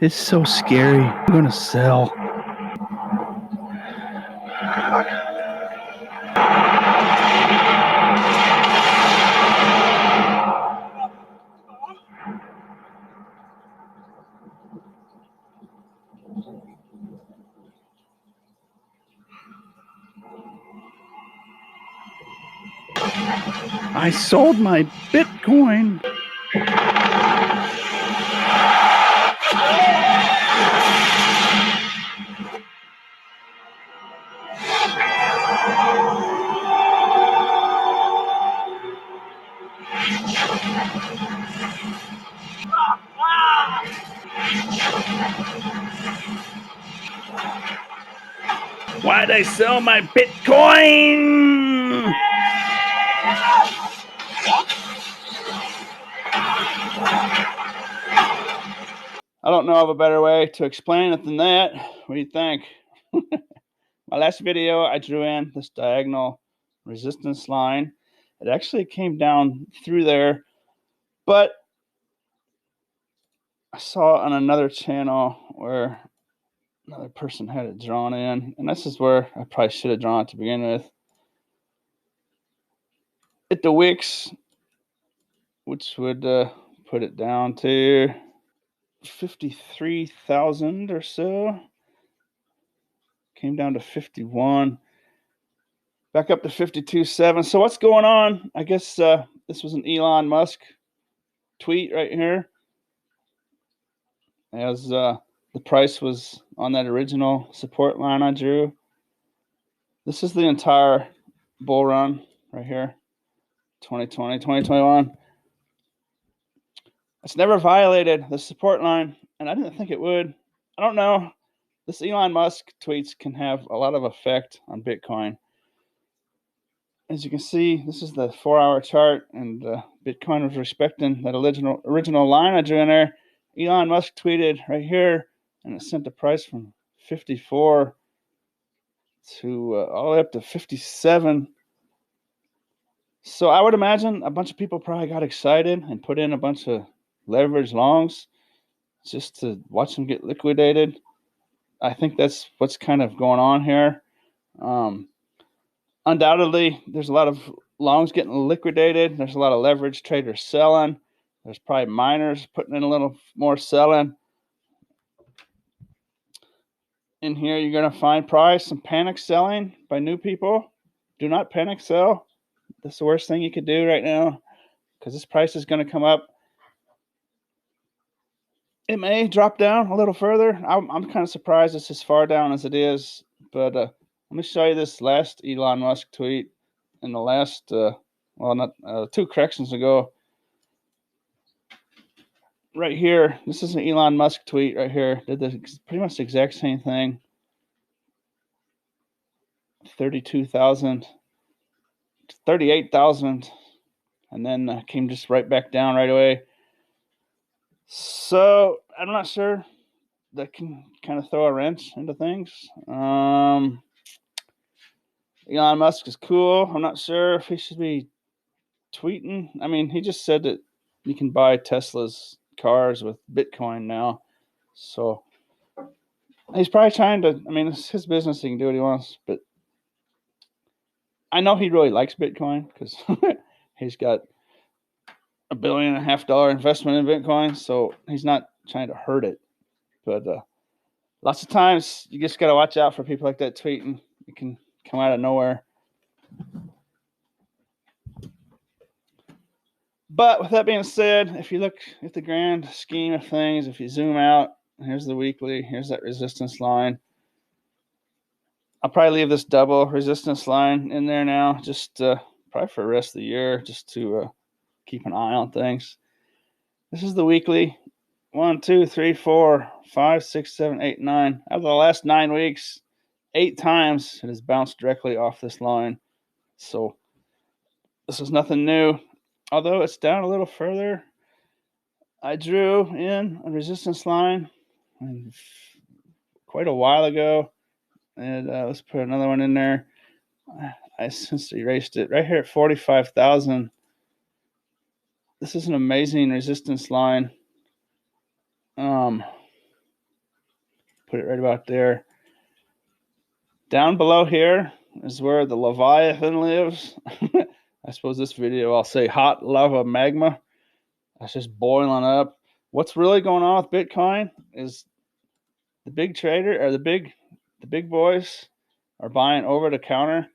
It's so scary. I'm gonna sell. I sold my Bitcoin. Why'd I sell my Bitcoin? I don't know of a better way to explain it than that. What do you think? My last video, I drew in this diagonal resistance line. It actually came down through there, but I saw on another channel where another person had it drawn in, and this is where I probably should have drawn it to begin with. At the wicks, which would put it down to 53,000 or so. Came down to 51. Back up to 52.7. So what's going on? I guess this was an Elon Musk tweet right here. As the price was on that original support line I drew. This is the entire bull run right here. 2020, 2021. It's never violated the support line, and I didn't think it would. I don't know. This Elon Musk tweets can have a lot of effect on Bitcoin. As you can see, this is the 4-hour chart, and Bitcoin was respecting that original line I drew in there. Elon Musk tweeted right here, and it sent the price from 54 to all the way up to 57. So I would imagine a bunch of people probably got excited and put in a bunch of leverage longs just to watch them get liquidated. I think that's what's kind of going on here. Undoubtedly, there's a lot of longs getting liquidated. There's a lot of leverage traders selling. There's probably miners putting in a little more selling. In here, you're going to find probably some panic selling by new people. Do not panic sell. That's the worst thing you could do right now because this price is going to come up. It may drop down a little further. I'm kind of surprised it's as far down as it is. But let me show you this last Elon Musk tweet in the last, two corrections ago. Right here, this is an Elon Musk tweet right here. Did pretty much the exact same thing. 32,000, 38,000, and then came just right back down right away. So I'm not sure. That can kind of throw a wrench into things. Elon Musk is cool. I'm not sure if he should be tweeting. I mean, he just said that you can buy Tesla's cars with Bitcoin now. So he's probably trying to, I mean, it's his business. He can do what he wants. But I know he really likes Bitcoin because he's got $1.5 billion investment in Bitcoin. So he's not trying to hurt it. But lots of times you just got to watch out for people like that tweeting. It can come out of nowhere. But with that being said, if you look at the grand scheme of things, if you zoom out, here's the weekly, here's that resistance line. I'll probably leave this double resistance line in there now, just probably for the rest of the year, just to keep an eye on things. This is the weekly. 1, 2, 3, 4, 5, 6, 7, 8, 9. Out of the last 9 weeks, 8 times it has bounced directly off this line. So this is nothing new. Although it's down a little further, I drew in a resistance line quite a while ago. And let's put another one in there. I since erased it. Right here at 45,000. This is an amazing resistance line. Put it right about there. Down below here is where the Leviathan lives. I suppose this video I'll say hot lava magma. That's just boiling up. What's really going on with Bitcoin is the big trader or the big boys are buying over the counter.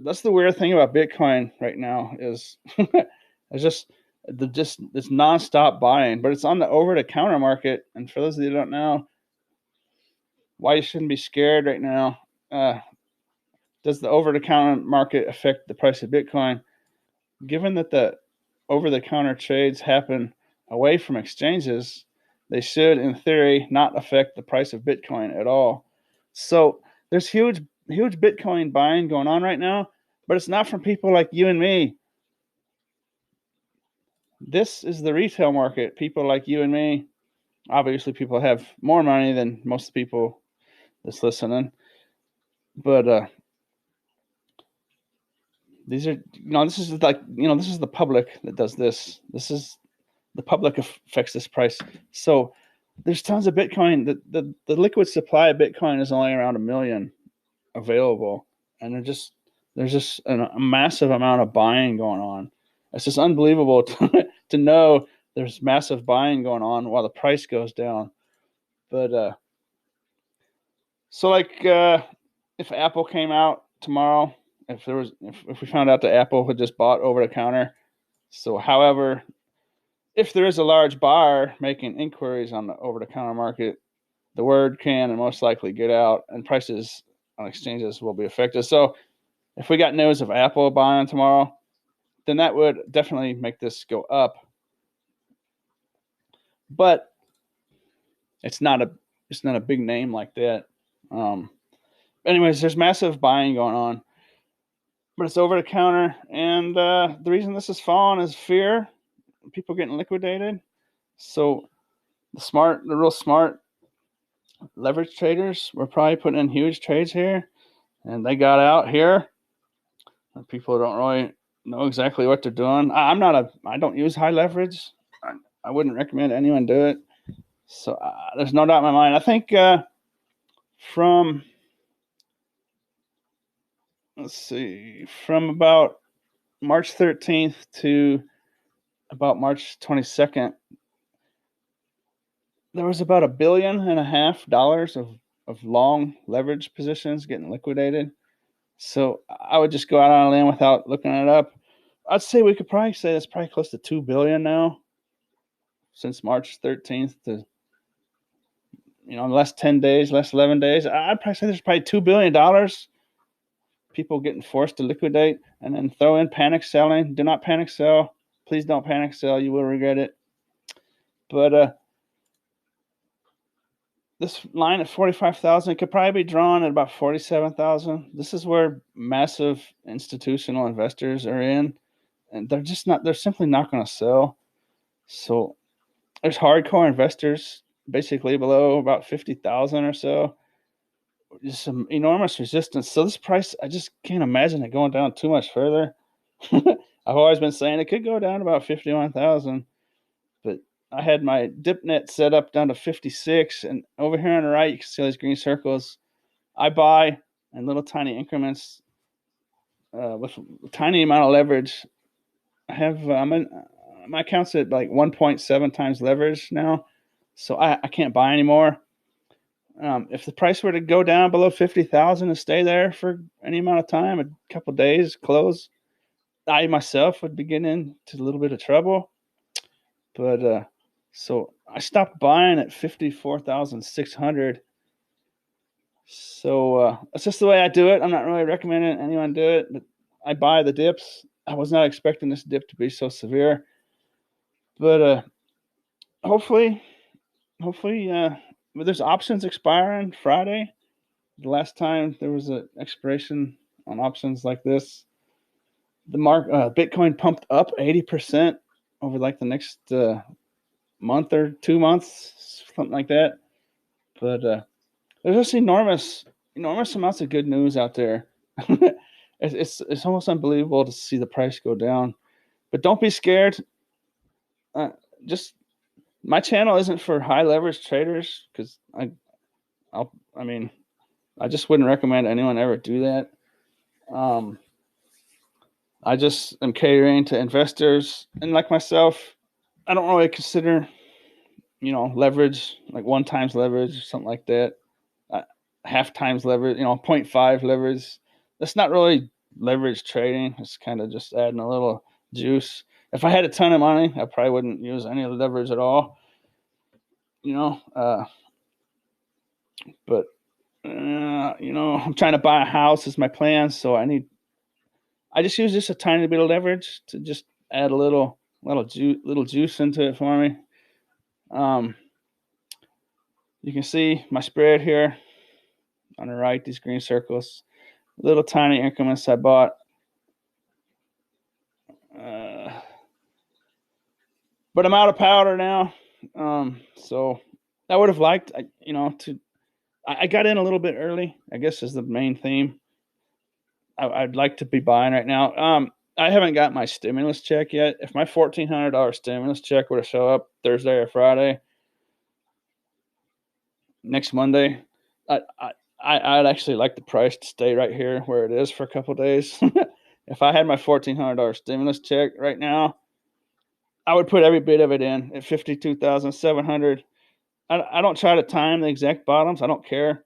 That's the weird thing about Bitcoin right now is it's just this nonstop buying, but it's on the over the counter market. And for those of you who don't know, why you shouldn't be scared right now. Does the over the counter market affect the price of Bitcoin? Given that the over the counter trades happen away from exchanges, they should, in theory, not affect the price of Bitcoin at all. So there's huge Bitcoin buying going on right now, but it's not from people like you and me. This is the retail market. People like you and me. Obviously, people have more money than most people that's listening. But these are, this is like, this is the public that does this. This is the public affects this price. So there's tons of Bitcoin. The liquid supply of Bitcoin is only around 1 million available, and there's just a massive amount of buying going on. It's just unbelievable to know there's massive buying going on while the price goes down. But so like if Apple came out tomorrow, if we found out that Apple had just bought over the counter, so however, if there is a large buyer making inquiries on the over the counter market, the word can and most likely get out, and prices on exchanges will be affected. So if we got news of Apple buying tomorrow, then that would definitely make this go up. But it's not a big name like that. Anyways, there's massive buying going on, but it's over the counter, and the reason this is falling is fear, people getting liquidated. So the real smart leverage traders were probably putting in huge trades here, and they got out here. And people don't really know exactly what they're doing. I don't use high leverage. I wouldn't recommend anyone do it. So there's no doubt in my mind. I think from about March 13th to about March 22nd, there was about $1.5 billion of long leverage positions getting liquidated. So I would just go out on a limb without looking it up. I'd say we could probably say that's probably close to $2 billion now since March 13th to less 10 days, less 11 days. I'd probably say there's probably $2 billion people getting forced to liquidate, and then throw in panic selling. Do not panic sell. Please don't panic sell. You will regret it. But this line at 45,000 could probably be drawn at about 47,000. This is where massive institutional investors are in, and they're simply not going to sell. So there's hardcore investors basically below about 50,000 or so. Just some enormous resistance. So this price, I just can't imagine it going down too much further. I've always been saying it could go down about 51,000, but I had my dip net set up down to 56, and over here on the right, you can see these green circles. I buy in little tiny increments with a tiny amount of leverage. I have my account's at like 1.7 times leverage now, so I can't buy anymore. If the price were to go down below 50,000 and stay there for any amount of time, a couple of days, close, I myself would be getting into a little bit of trouble. But so I stopped buying at 54,600. So that's just the way I do it. I'm not really recommending anyone do it, but I buy the dips. I was not expecting this dip to be so severe, but hopefully, there's options expiring Friday. The last time there was an expiration on options like this, the Bitcoin pumped up 80% over like the next month or 2 months, something like that. But there's just enormous amounts of good news out there. It's almost unbelievable to see the price go down. But don't be scared. Just My channel isn't for high leverage traders because I mean, I just wouldn't recommend anyone ever do that. I just am catering to investors, and like myself, I don't really consider, leverage like 1 times leverage or something like that. Half times leverage, 0.5 leverage. That's not really leverage trading. It's kind of just adding a little juice. If I had a ton of money, I probably wouldn't use any leverage at all. But I'm trying to buy a house is my plan, so I just use just a tiny bit of leverage to just add a little juice into it for me. You can see my spread here on the right, these green circles, little tiny increments I bought. But I'm out of powder now, so I would have liked, I got in a little bit early, I guess is the main theme. I'd like to be buying right now. I haven't got my stimulus check yet. If my $1,400 stimulus check were to show up Thursday or Friday, next Monday, I'd actually like the price to stay right here where it is for a couple of days. If I had my $1,400 stimulus check right now, I would put every bit of it in at 52,700. I don't try to time the exact bottoms. I don't care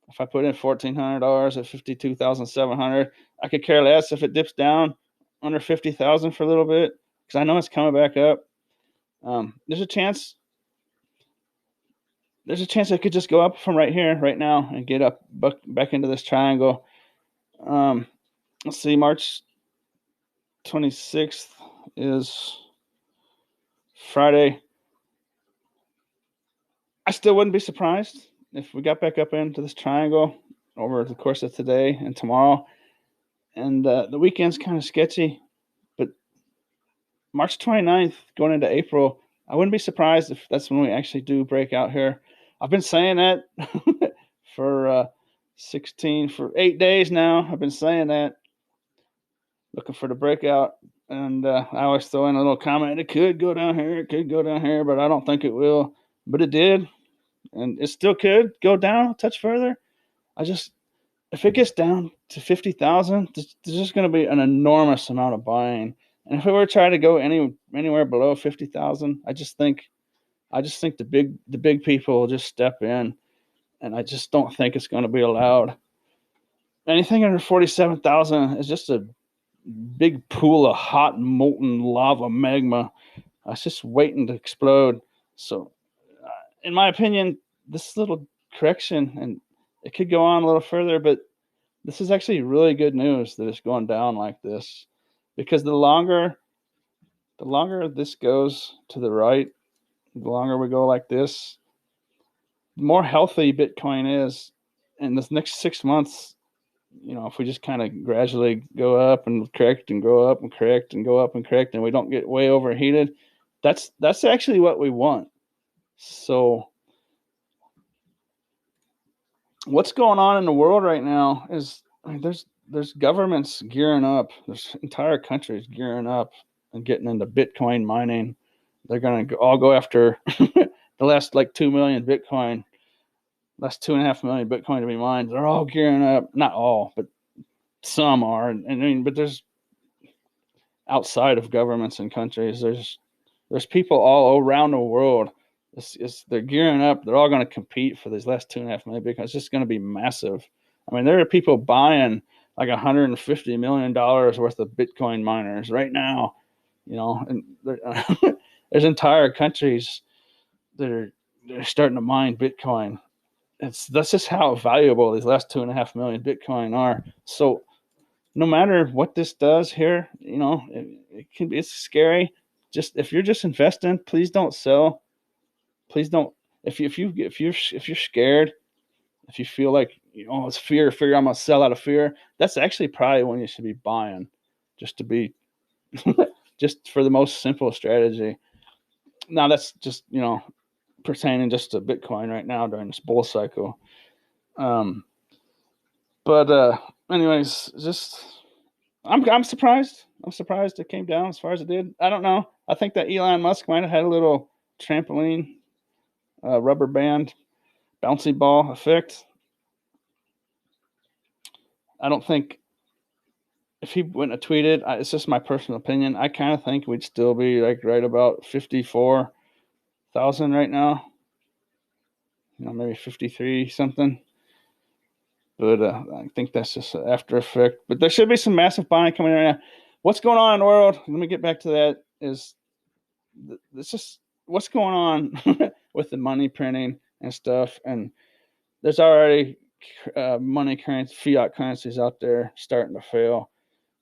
if I put in $1,400 at 52,700. I could care less if it dips down under 50,000 for a little bit because I know it's coming back up. There's a chance I could just go up from right here, right now, and get up back into this triangle. Let's see, March 26th is Friday. I still wouldn't be surprised if we got back up into this triangle over the course of today and tomorrow. And the weekend's kind of sketchy, but March 29th going into April, I wouldn't be surprised if that's when we actually do break out here. I've been saying that for 8 days now. I've been saying that, looking for the breakout. And I always throw in a little comment, it could go down here, but I don't think it will. But it did, and it still could go down a touch further. If it gets down to 50,000, there's just going to be an enormous amount of buying. And if it were to try to go anywhere below 50,000, I just think the big people will just step in, and I just don't think it's going to be allowed. Anything under 47,000 is just a big pool of hot molten lava magma. It's just waiting to explode. So, in my opinion, this little correction, and it could go on a little further, but this is actually really good news that it's going down like this, because the longer this goes to the right, the longer we go like this, the more healthy Bitcoin is. In this next 6 months, if we just kind of gradually go up and correct and go up and correct and go up and correct, and we don't get way overheated, that's actually what we want. So what's going on in the world right now is, there's governments gearing up. There's entire countries gearing up and getting into Bitcoin mining. They're going to all go after the last 2 million Bitcoin, last 2.5 million Bitcoin to be mined. They're all gearing up. Not all, but some are. But there's, outside of governments and countries, there's people all around the world. They're gearing up. They're all going to compete for these last 2.5 million Bitcoin. It's just going to be massive. There are people buying like $150 million worth of Bitcoin miners right now, and there's entire countries that are starting to mine Bitcoin. That's just how valuable these last 2.5 million Bitcoin are. So no matter what this does here, it's scary. Just if you're just investing, please don't sell. Please don't. If you're scared, if you feel like, it's fear, I'm gonna sell out of fear, that's actually probably when you should be buying, just to be just for the most simple strategy. Now that's just pertaining just to Bitcoin right now during this bull cycle. But anyways, just I'm surprised. I'm surprised it came down as far as it did. I don't know. I think that Elon Musk might have had a little trampoline, rubber band, bouncy ball effect. I don't think if he wouldn't have tweeted, it's just my personal opinion. I kind of think we'd still be like right about 54,000 right now. Maybe 53 something. But I think that's just an after effect. But there should be some massive buying coming in right now. What's going on in the world? Let me get back to that. It's just what's going on with the money printing and stuff. And there's already money currency, fiat currencies out there starting to fail.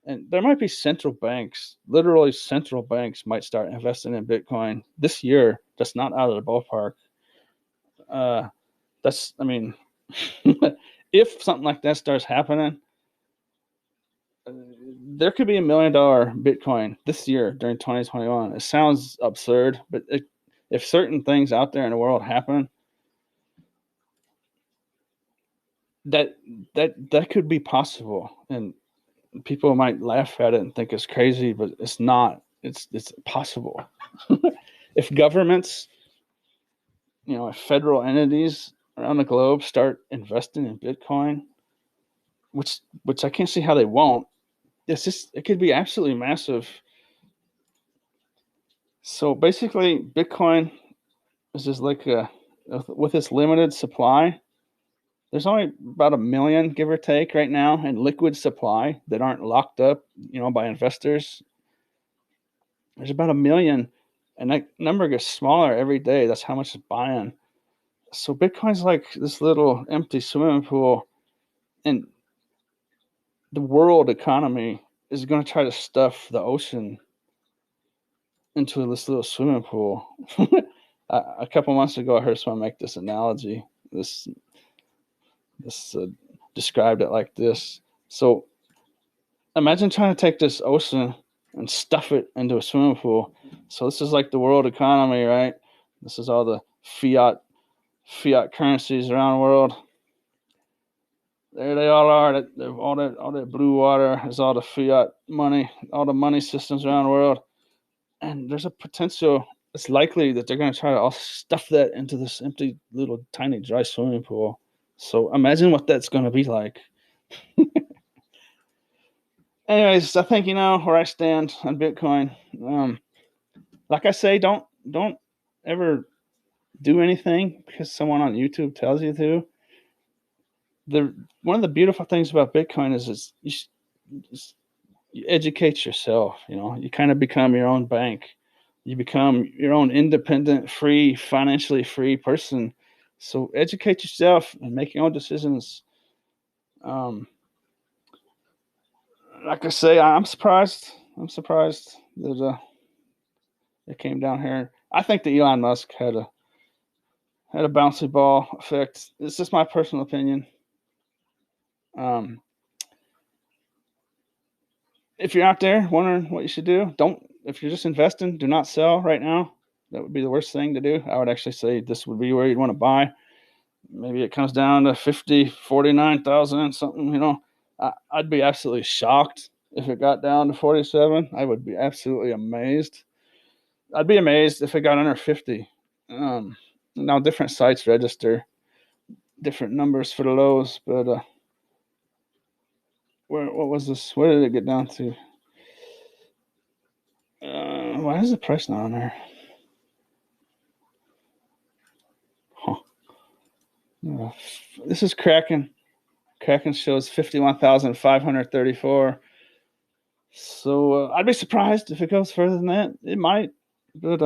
And there might be central banks, literally central banks might start investing in Bitcoin this year. That's not out of the ballpark. If something like that starts happening, there could be $1 million Bitcoin this year during 2021. It sounds absurd, but if certain things out there in the world happen, that could be possible. And people might laugh at it and think it's crazy, but it's not. It's possible. If governments, if federal entities around the globe start investing in Bitcoin, which I can't see how they won't, it could be absolutely massive. So basically, Bitcoin is just like with its limited supply, there's only about 1 million, give or take, right now in liquid supply that aren't locked up, by investors. There's about 1 million, and that number gets smaller every day. That's how much it's buying. So Bitcoin's like this little empty swimming pool, and the world economy is going to try to stuff the ocean into this little swimming pool. A couple months ago, I heard someone make this analogy. This described it like this. So imagine trying to take this ocean and stuff it into a swimming pool. So this is like the world economy, right? This is all the fiat currencies around the world. There they all are. All that blue water is all the fiat money, all the money systems around the world. And there's a potential, it's likely that they're going to try to all stuff that into this empty little tiny dry swimming pool. So imagine what that's going to be like. Anyways, I think where I stand on Bitcoin. Like I say, don't ever do anything because someone on YouTube tells you to. One of the beautiful things about Bitcoin is you educate yourself. You kind of become your own bank. You become your own independent, free, financially free person. So educate yourself and make your own decisions. Like I say, I'm surprised. That it came down here. I think that Elon Musk had a bouncy ball effect. It's just my personal opinion. If you're out there wondering what you should do, if you're just investing, do not sell right now. That would be the worst thing to do. I would actually say this would be where you'd want to buy. Maybe it comes down to 49,000 something, I'd be absolutely shocked if it got down to 47. I would be absolutely amazed. I'd be amazed if it got under 50. Now different sites register different numbers for the lows, but what was this? Where did it get down to? Why is the price not on there? This is Kraken. Kraken shows 51,534. So I'd be surprised if it goes further than that. It might, but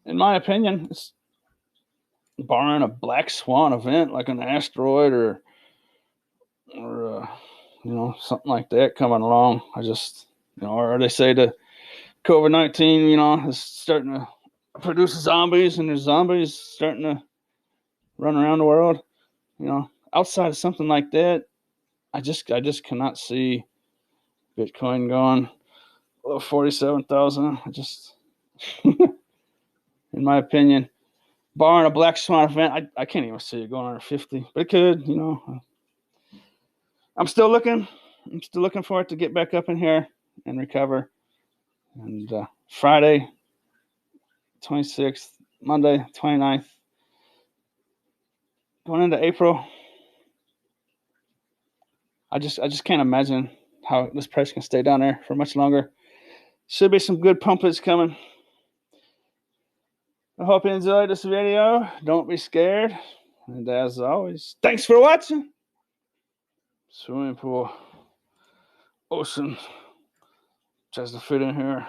in my opinion, it's barring a black swan event like an asteroid or something like that coming along. I just or they say the COVID-19 is starting to produce zombies, and there's zombies starting to run around the world. Outside of something like that, I just cannot see Bitcoin going below 47,000. In my opinion, barring a black swan event, I can't even see it going under 50, but it could. I'm still looking for it to get back up in here and recover. And Friday, 26th, Monday, 29th. Going into April, I just can't imagine how this price can stay down there for much longer. Should be some good pumpers coming. I hope you enjoyed this video. Don't be scared. And as always, thanks for watching. Swimming pool, ocean, just to fit in here.